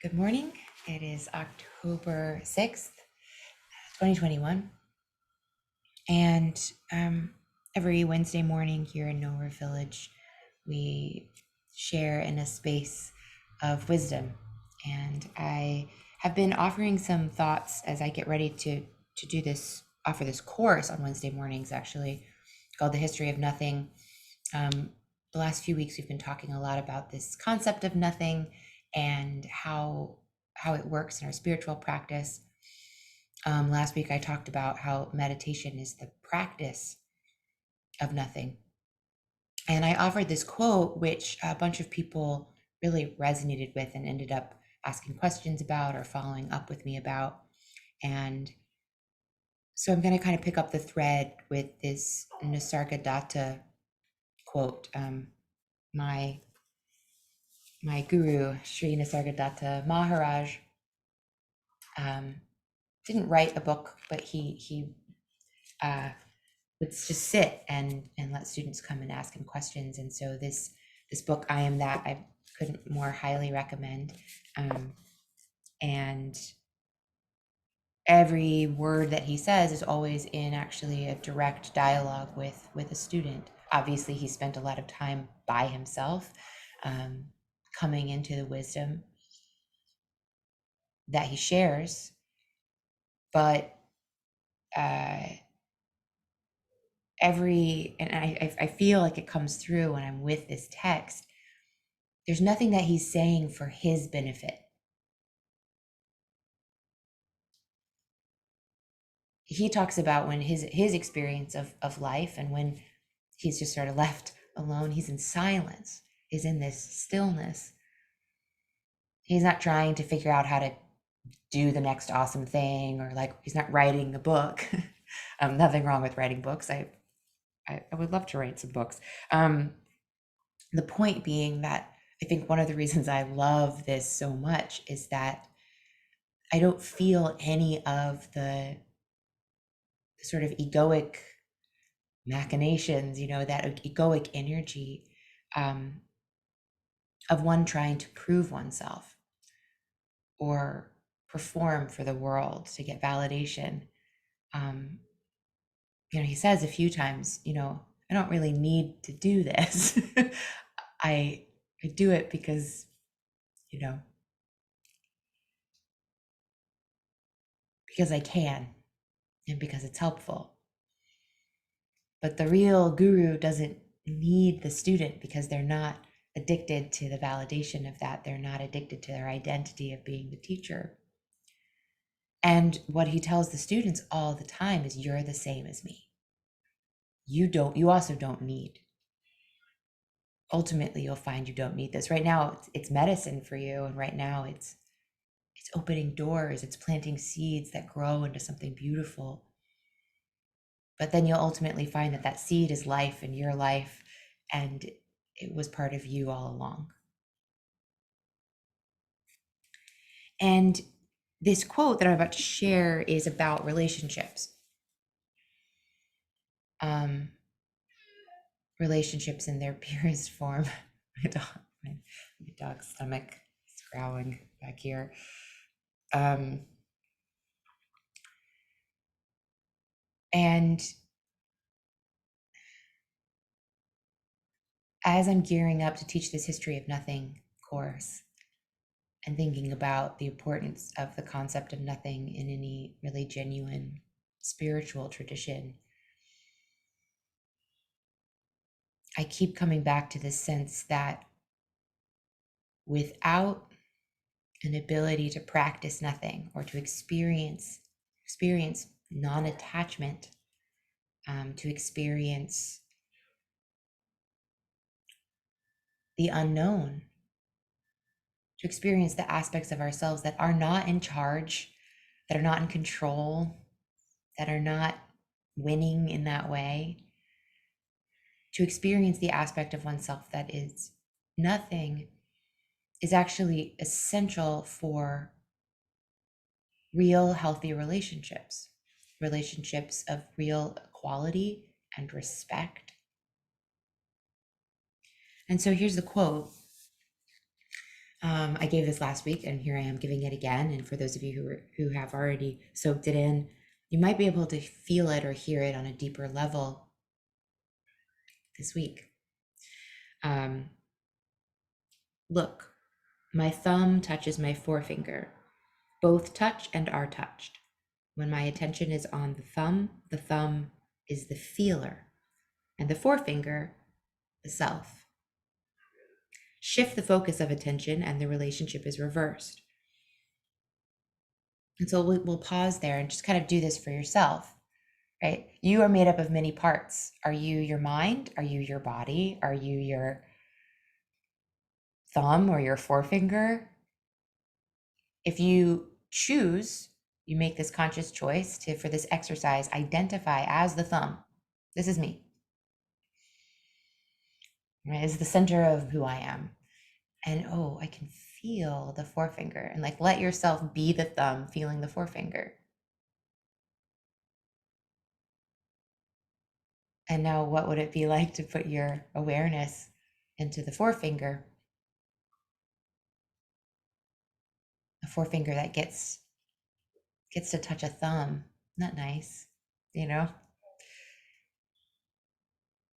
Good morning. It is October 6th, 2021. And every Wednesday morning here in Nowhere Village, we share in a space of wisdom. And I have been offering some thoughts as I get ready to do this, offer this course on Wednesday mornings, actually, called The History of Nothing. The last few weeks, we've been talking a lot about this concept of nothing and how it works in our spiritual practice. Last week, I talked about how meditation is the practice of nothing. And I offered this quote, which a bunch of people really resonated with and ended up asking questions about or following up with me about. And so I'm going to kind of pick up the thread with this Nisargadatta quote. My guru, Sri Nisargadatta Maharaj, didn't write a book, but he would just sit and let students come and ask him questions. And so this book, I Am That, I couldn't more highly recommend. And every word that he says is always in actually a direct dialogue with a student. Obviously, he spent a lot of time by himself, coming into the wisdom that he shares, but I feel like it comes through when I'm with this text. There's nothing that he's saying for his benefit. He talks about when his experience of life, and when he's just sort of left alone, he's in silence, he's in this stillness. He's not trying to figure out how to do the next awesome thing, or like he's not writing a book. Nothing wrong with writing books. I would love to write some books. The point being that I think one of the reasons I love this so much is that I don't feel any of the sort of egoic machinations, that egoic energy, of one trying to prove oneself or perform for the world to get validation. He says a few times, I don't really need to do this. I do it because, because I can and because it's helpful. But the real guru doesn't need the student because they're not addicted to the validation of that. They're not addicted to their identity of being the teacher. And what he tells the students all the time is, you're the same as me. You also don't need. Ultimately, you'll find you don't need this. Right now, it's medicine for you. And right now it's opening doors. It's planting seeds that grow into something beautiful. But then you'll ultimately find that that seed is life in your life, and it was part of you all along. And this quote that I'm about to share is about relationships. Relationships in their purest form. My dog's stomach is growling back here. And as I'm gearing up to teach this History of Nothing course, and thinking about the importance of the concept of nothing in any really genuine spiritual tradition, I keep coming back to this sense that without an ability to practice nothing, or to experience non-attachment, to experience the unknown, to experience the aspects of ourselves that are not in charge, that are not in control, that are not winning in that way, to experience the aspect of oneself that is nothing, is actually essential for real healthy relationships of real equality and respect. And so here's the quote. I gave this last week, and here I am giving it again. And for those of you who have already soaked it in, you might be able to feel it or hear it on a deeper level this week. Look, my thumb touches my forefinger. Both touch and are touched. When my attention is on the thumb is the feeler, and the forefinger, the self. Shift the focus of attention, and the relationship is reversed. And so we'll pause there and just kind of do this for yourself, right? You are made up of many parts. Are you your mind? Are you your body? Are you your thumb or your forefinger? If you choose, you make this conscious choice to, for this exercise, identify as the thumb. This is me. Right? It's the center of who I am. And oh, I can feel the forefinger. And like, let yourself be the thumb feeling the forefinger. And now what would it be like to put your awareness into the forefinger? A forefinger that gets to touch a thumb. Not nice, you know?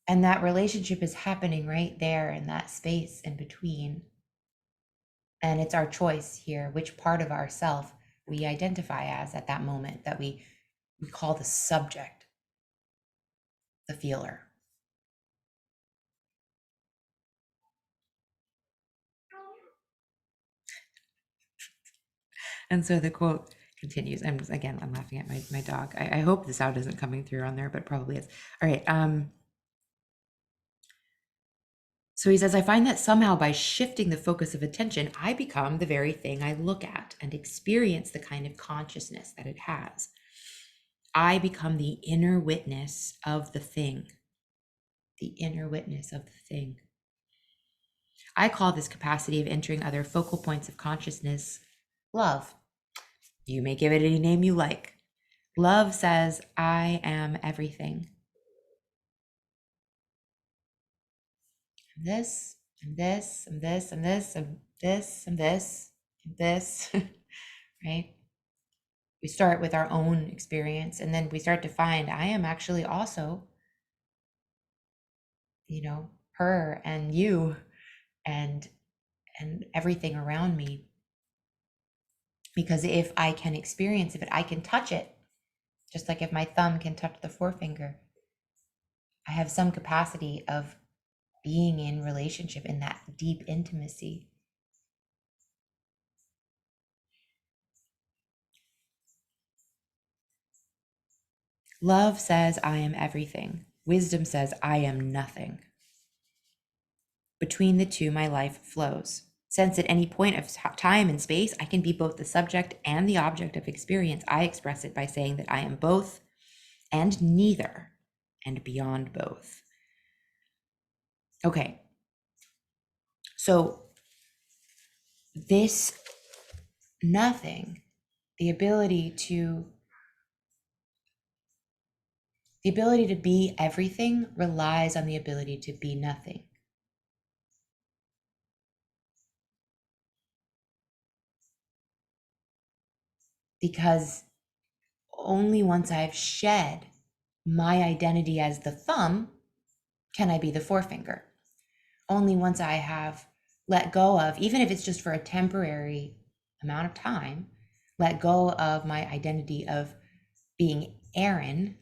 And that relationship is happening right there in that space in between. And it's our choice here, which part of ourself we identify as at that moment, that we call the subject, the feeler. And so the quote continues. I'm laughing at my dog. I hope the sound isn't coming through on there, but probably is. All right. So he says, I find that somehow by shifting the focus of attention, I become the very thing I look at and experience the kind of consciousness that it has. I become the inner witness of the thing. The inner witness of the thing. I call this capacity of entering other focal points of consciousness love. You may give it any name you like. Love says, I am everything. I'm this, I'm this, I'm this, I'm this, I'm this, I'm this, I'm this, right? We start with our own experience, and then we start to find I am actually also, her and you and everything around me. Because if I can experience it, I can touch it, just like if my thumb can touch the forefinger. I have some capacity of being in relationship in that deep intimacy. Love says, I am everything. Wisdom says, I am nothing. Between the two, my life flows. Since at any point of time and space, I can be both the subject and the object of experience, I express it by saying that I am both and neither and beyond both. Okay. So this nothing, the ability to be everything relies on the ability to be nothing. Because only once I've shed my identity as the thumb can I be the forefinger. Only once I have let go of, even if it's just for a temporary amount of time, let go of my identity of being Aaron,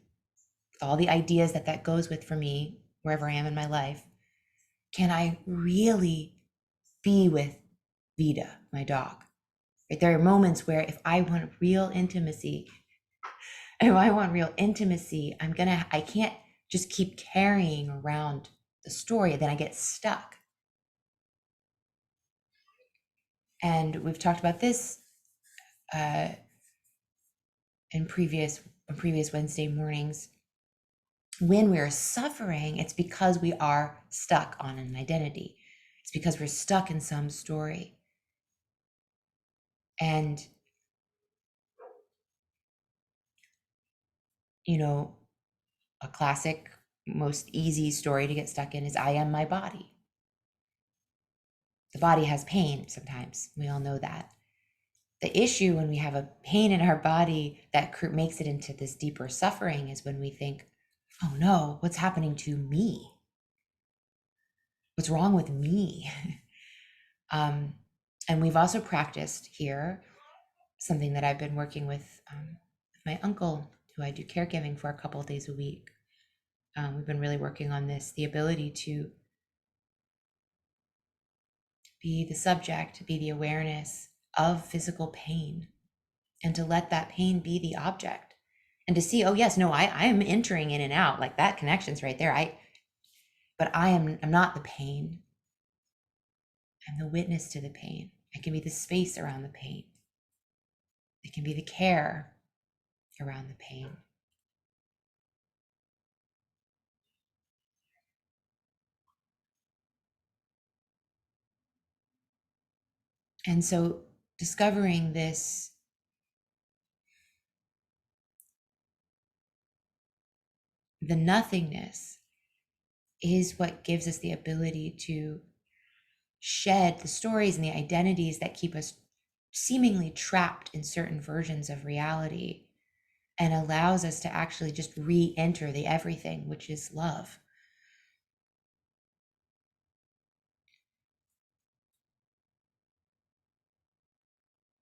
all the ideas that goes with for me, wherever I am in my life, can I really be with Vida, my dog? Right? There are moments where if I want real intimacy, I can't just keep carrying around the story, then I get stuck. And we've talked about this in previous Wednesday mornings. When we're suffering, it's because we are stuck on an identity. It's because we're stuck in some story. And, a classic, most easy story to get stuck in is I am my body. The body has pain sometimes. We all know that. The issue when we have a pain in our body that makes it into this deeper suffering is when we think, oh no, what's happening to me? What's wrong with me? And we've also practiced here something that I've been working with my uncle, who I do caregiving for a couple of days a week. We've been really working on this, the ability to be the subject, to be the awareness of physical pain, and to let that pain be the object, and to see, oh yes, no, I am entering in and out, like that connection's right there. I'm not the pain. I'm the witness to the pain. I can be the space around the pain. It can be the care around the pain. And so discovering this, the nothingness, is what gives us the ability to shed the stories and the identities that keep us seemingly trapped in certain versions of reality, and allows us to actually just re-enter the everything, which is love.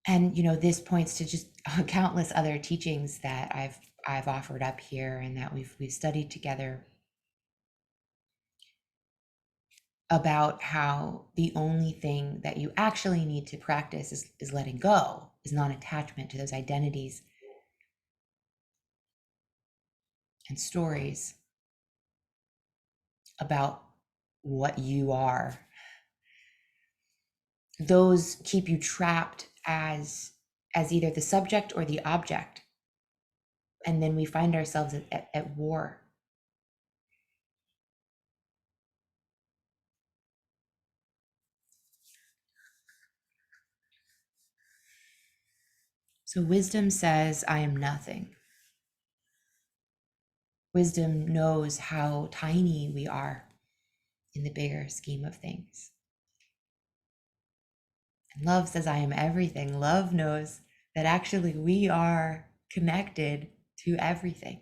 And this points to just countless other teachings that I've offered up here and that we've studied together, about how the only thing that you actually need to practice is letting go, is non-attachment to those identities and stories about what you are. Those keep you trapped as either the subject or the object, and then we find ourselves at war. So wisdom says, I am nothing. Wisdom knows how tiny we are in the bigger scheme of things. And love says, I am everything. Love knows that actually we are connected to everything.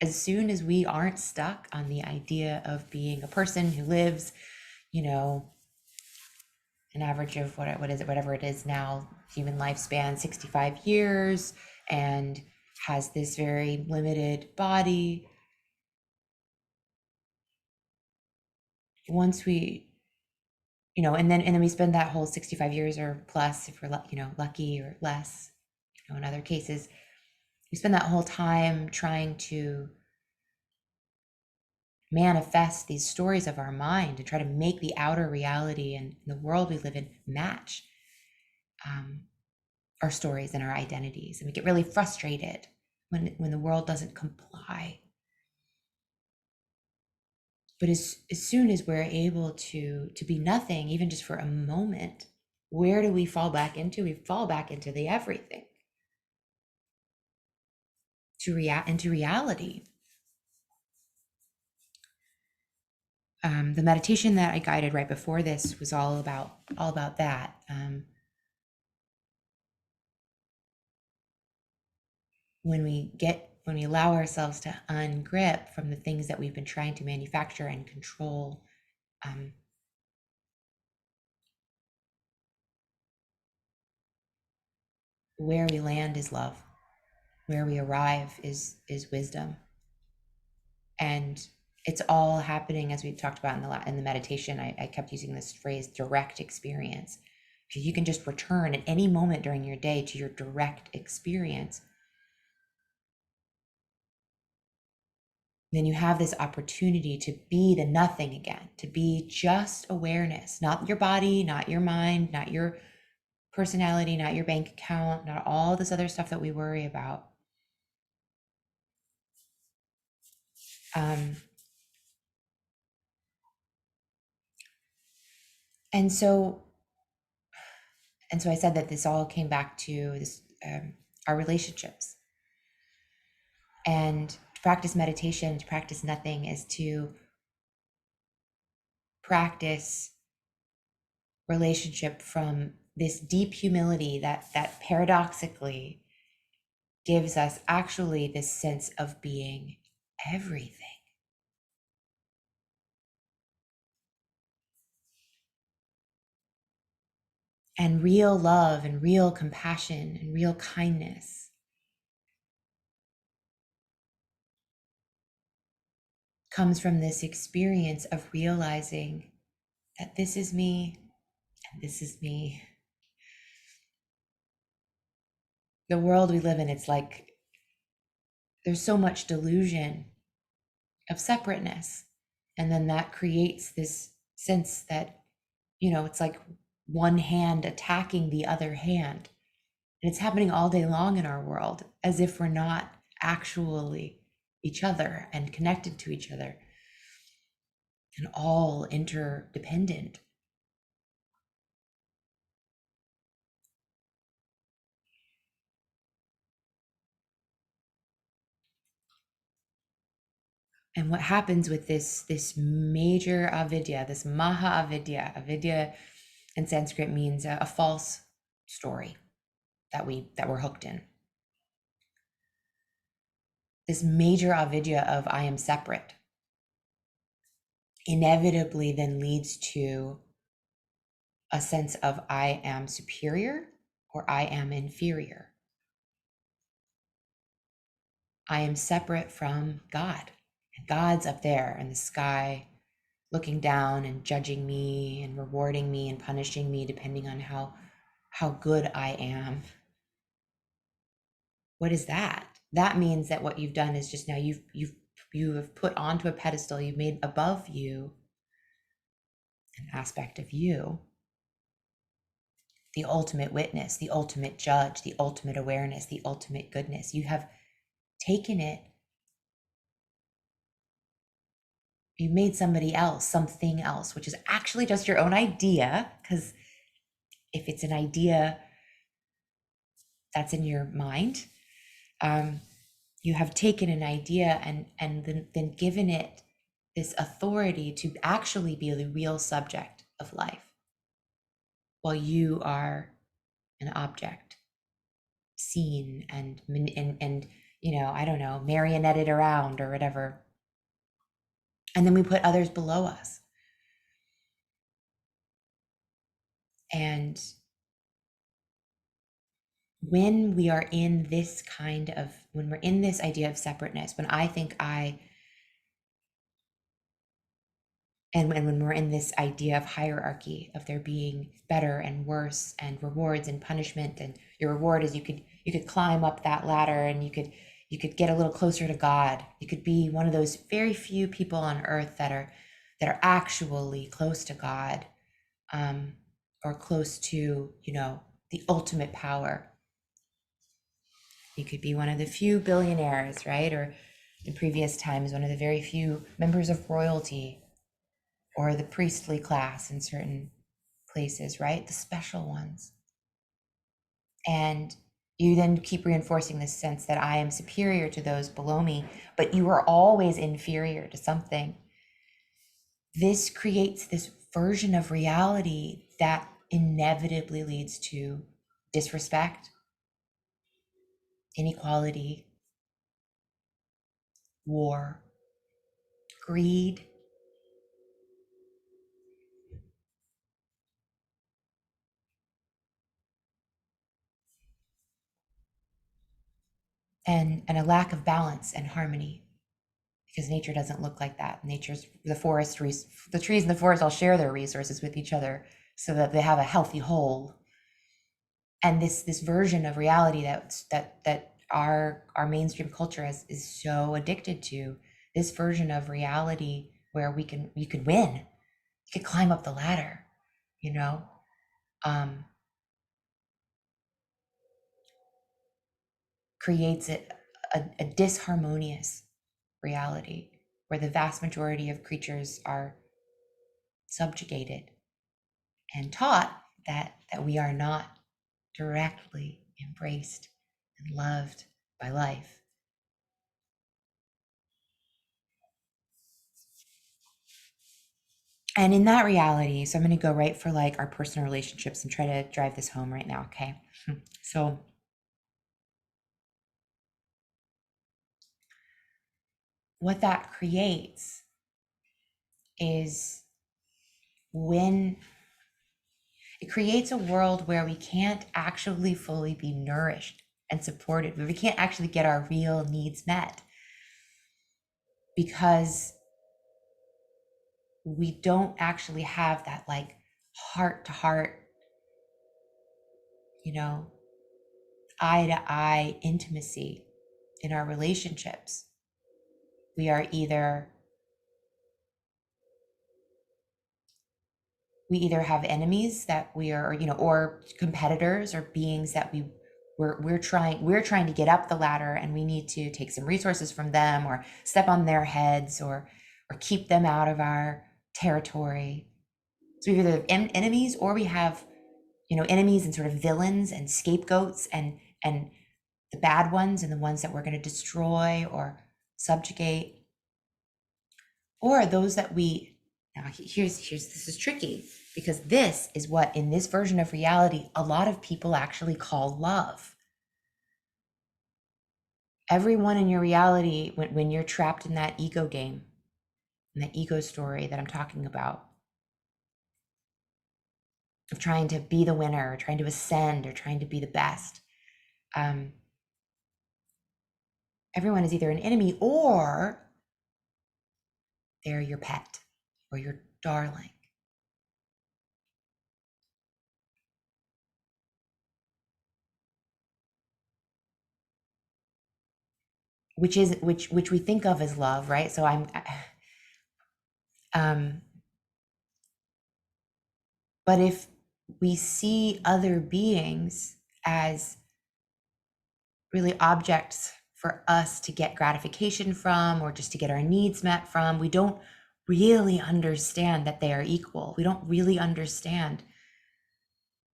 As soon as we aren't stuck on the idea of being a person who lives, an average of what is it, whatever it is now, human lifespan, 65 years, and has this very limited body. Once we, and then we spend that whole 65 years or plus, if we're lucky, or less, in other cases, we spend that whole time trying to manifest these stories of our mind and try to make the outer reality and the world we live in match our stories and our identities. And we get really frustrated when the world doesn't comply. But as soon as we're able to be nothing, even just for a moment, where do we fall back into? We fall back into the everything, into reality. The meditation that I guided right before this was all about that. When we allow ourselves to ungrip from the things that we've been trying to manufacture and control, where we land is love. Where we arrive is wisdom. And it's all happening, as we talked about in the meditation. I kept using this phrase, direct experience. Because you can just return at any moment during your day to your direct experience. Then you have this opportunity to be the nothing again, to be just awareness, not your body, not your mind, not your personality, not your bank account, not all this other stuff that we worry about. And so I said that this all came back to this, our relationships. And to practice meditation, to practice nothing, is to practice relationship from this deep humility that paradoxically gives us actually this sense of being everything. And real love and real compassion and real kindness comes from this experience of realizing that this is me and this is me. The world we live in, it's like there's so much delusion of separateness. And then that creates this sense that, it's like one hand attacking the other hand. And it's happening all day long in our world, as if we're not actually each other and connected to each other and all interdependent. And what happens with this major avidya, this maha avidya in Sanskrit means a false story that we're hooked in. This major avidya of I am separate inevitably then leads to a sense of I am superior or I am inferior. I am separate from God. And God's up there in the sky, looking down and judging me and rewarding me and punishing me depending on how good I am. What is that? That means that what you've done is just now you have put onto a pedestal, you've made above you an aspect of you, the ultimate witness, the ultimate judge, the ultimate awareness, the ultimate goodness. You have taken it, you made somebody else, something else, which is actually just your own idea, because if it's an idea that's in your mind, you have taken an idea and then given it this authority to actually be the real subject of life, while you are an object, seen and I don't know, marionetted around or whatever. And then we put others below us. And when we are in this when we're in this idea of separateness, when I think and when we're in this idea of hierarchy, of there being better and worse and rewards and punishment, and your reward is you could climb up that ladder and you could get a little closer to God. You could be one of those very few people on earth that are actually close to God, or close to, the ultimate power. You could be one of the few billionaires, right? Or in previous times, one of the very few members of royalty, or the priestly class in certain places, right? The special ones. And you then keep reinforcing this sense that I am superior to those below me, but you are always inferior to something. This creates this version of reality that inevitably leads to disrespect, inequality, war, greed, and a lack of balance and harmony, because nature doesn't look like that. The trees in the forest all share their resources with each other so that they have a healthy whole. And this version of reality that our mainstream culture is so addicted to, this version of reality where you could win, you could climb up the ladder, um, creates a disharmonious reality where the vast majority of creatures are subjugated and taught that we are not directly embraced and loved by life. And in that reality, so I'm going to go right for like our personal relationships and try to drive this home right now. Okay. So what that creates is when it creates a world where we can't actually fully be nourished and supported, where we can't actually get our real needs met because we don't actually have that like heart to heart, you know, eye to eye intimacy in our relationships. We are either we either have enemies that we are, you know, or competitors or beings that we're trying to get up the ladder, and we need to take some resources from them or step on their heads or keep them out of our territory. So we either have enemies, or we have, you know, enemies and sort of villains and scapegoats and the bad ones and the ones that we're going to destroy or subjugate, or those that we now here's this is tricky, because this is what in this version of reality a lot of people actually call love. Everyone in your reality, when you're trapped in that ego game, in that ego story that I'm talking about, of trying to be the winner or trying to ascend or trying to be the best, everyone is either an enemy or they're your pet or your darling, which we think of as love, right? So um but if we see other beings as really objects for us to get gratification from or just to get our needs met from, we don't really understand that they are equal. We don't really understand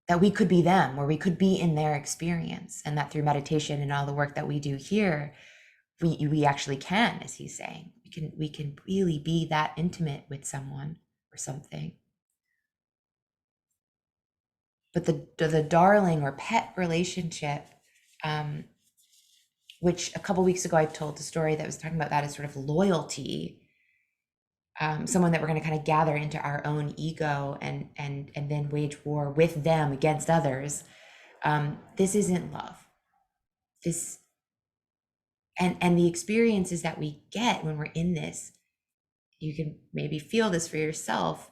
that we could be them, or we could be in their experience, and that through meditation and all the work that we do here, we actually can, as he's saying, we can really be that intimate with someone or something. But the darling or pet relationship, um, which a couple weeks ago I told a story that was talking about that as sort of loyalty, someone that we're going to kind of gather into our own ego and then wage war with them against others. This isn't love. This and the experiences that we get when we're in this, you can maybe feel this for yourself,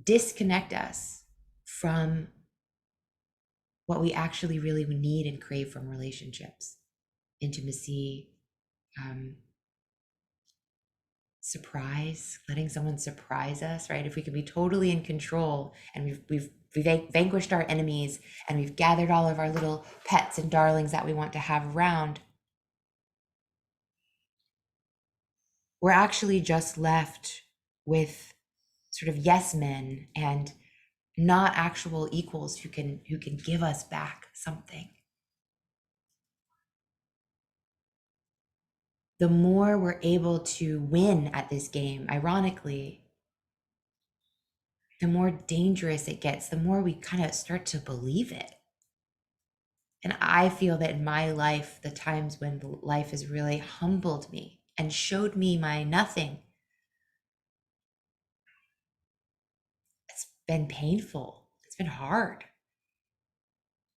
disconnect us from what we actually really need and crave from relationships: intimacy, um, surprise, letting someone surprise us, right? If we can be totally in control, and we've vanquished our enemies, and we've gathered all of our little pets and darlings that we want to have around, we're actually just left with sort of yes men and not actual equals who can give us back something. The more we're able to win at this game, ironically, the more dangerous it gets, the more we kind of start to believe it. And I feel that in my life, the times when life has really humbled me and showed me my nothing, it's been painful. It's been hard.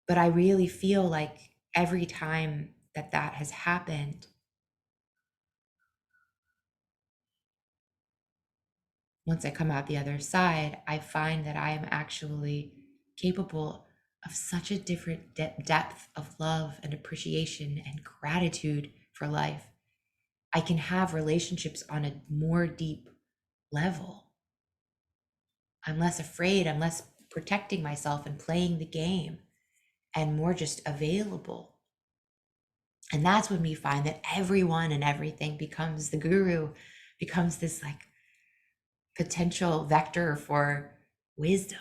But I really feel like every time that that has happened, once I come out the other side, I find that I am actually capable of such a different depth of love and appreciation and gratitude for life. I can have relationships on a more deep level. I'm less afraid, I'm less protecting myself and playing the game, and more just available. And that's when we find that everyone and everything becomes the guru, becomes this like potential vector for wisdom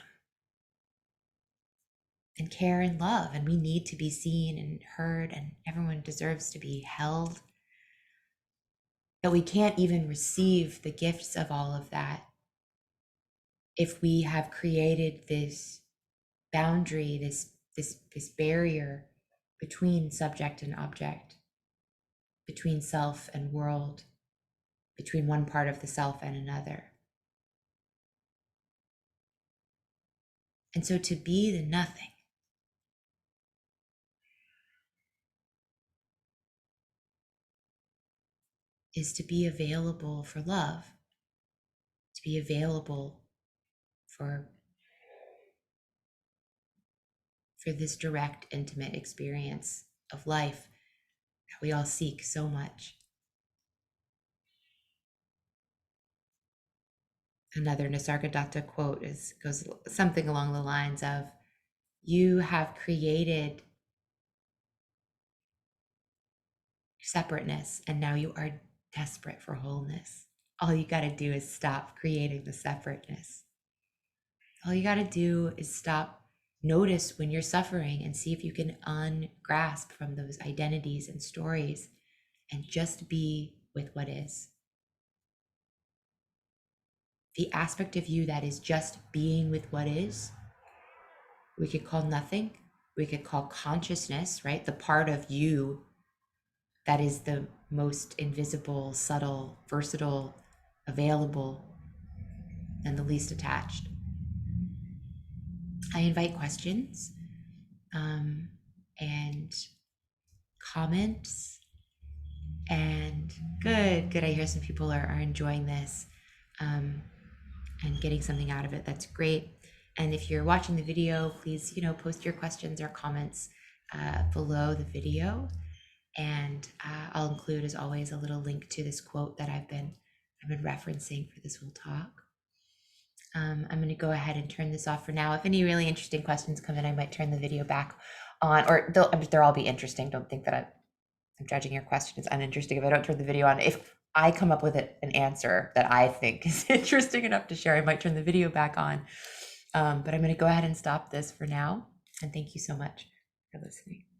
and care and love. And we need to be seen and heard, and everyone deserves to be held. that we can't even receive the gifts of all of that if we have created this boundary, this barrier between subject and object, between self and world, between one part of the self and another. And so to be the nothing is to be available for love, to be available for this direct, intimate experience of life that we all seek so much. Another Nisargadatta quote goes something along the lines of, you have created separateness and now you are desperate for wholeness. All you got to do is stop creating the separateness. All you got to do is stop, notice when you're suffering and see if you can ungrasp from those identities and stories and just be with what is. The aspect of you that is just being with what is, we could call nothing. We could call consciousness, right? The part of you that is the most invisible, subtle, versatile, available, and the least attached. I invite questions and comments. And good. I hear some people are enjoying this and getting something out of it. That's great. And if you're watching the video, please, post your questions or comments below the video. And I'll include, as always, a little link to this quote that I've been referencing for this whole talk. I'm going to go ahead and turn this off for now. If any really interesting questions come in, I might turn the video back on, or they'll all be interesting. Don't think that I'm judging your question as uninteresting if I don't turn the video on. If I come up with an answer that I think is interesting enough to share, I might turn the video back on. But I'm going to go ahead and stop this for now. And thank you so much for listening.